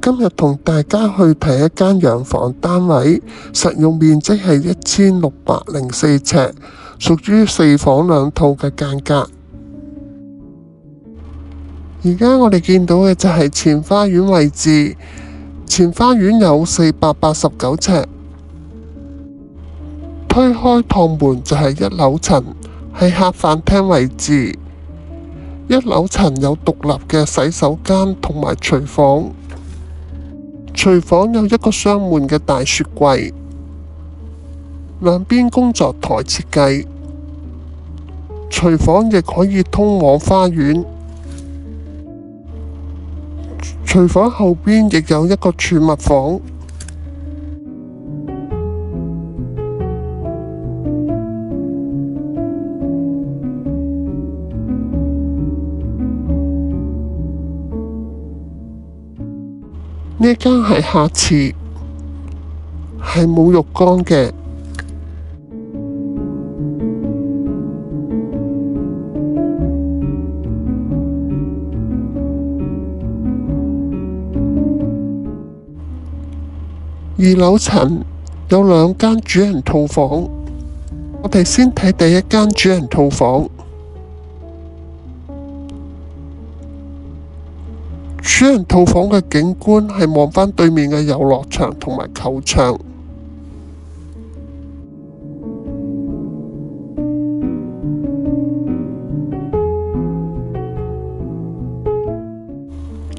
今日同大家去睇一間洋房單位，實用面積係1604尺，屬於4房2套嘅間隔。而家我哋見到嘅就係前花園位置，前花園有489尺，推開趟門就係1樓層，係客飯廳位置。1樓層有獨立嘅洗手間同埋廚房，廚房有一個雙門嘅大雪櫃，兩邊工作台設計，廚房亦可以通往花園。廚房後邊亦有一個儲物房。呢間係客廁，係冇浴缸嘅。2樓層有2間主人套房，我哋先睇第一間主人套房。主人套房嘅景觀係望返對面嘅遊樂場同埋球場。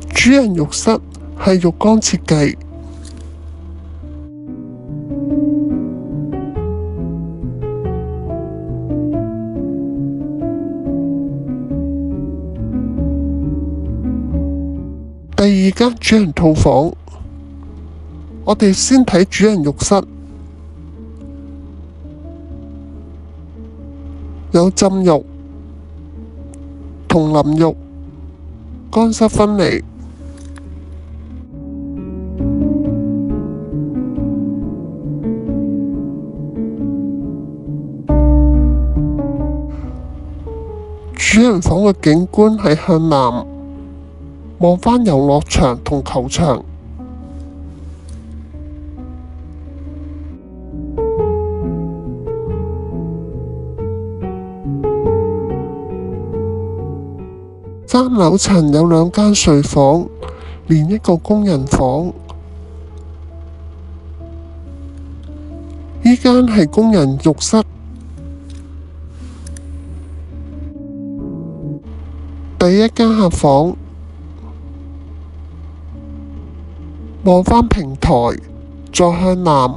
主人浴室係浴缸設計。第2間主人套房，我哋先睇主人浴室，有浸浴同淋浴，乾濕分離。主人房嘅景觀係向南，望返遊樂場同球場。3樓層有2間睡房，連一個工人房。呢間係工人浴室。第1間客房，望返平台，再向南。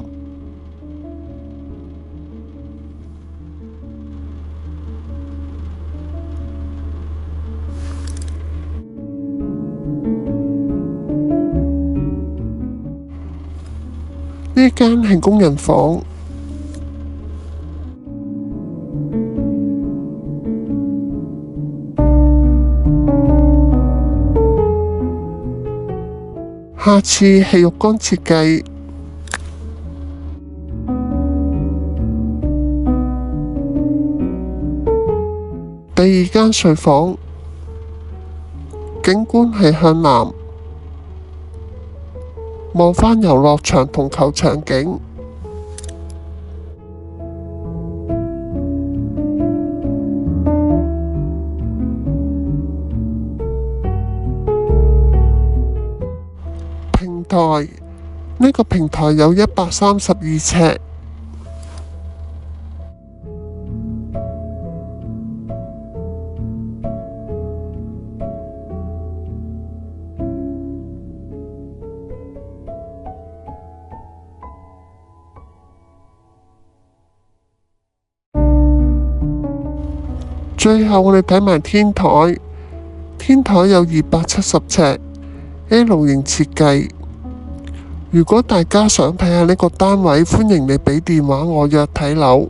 呢間係工人房。下次係浴缸設計。第2間睡房，景觀係向南，望返遊樂場同球場景。平台，呢個平台有132尺。最後我哋睇埋天台，天台有270尺 ，L 型設計。如果大家想睇下呢個單位，歡迎你俾電話我約睇樓。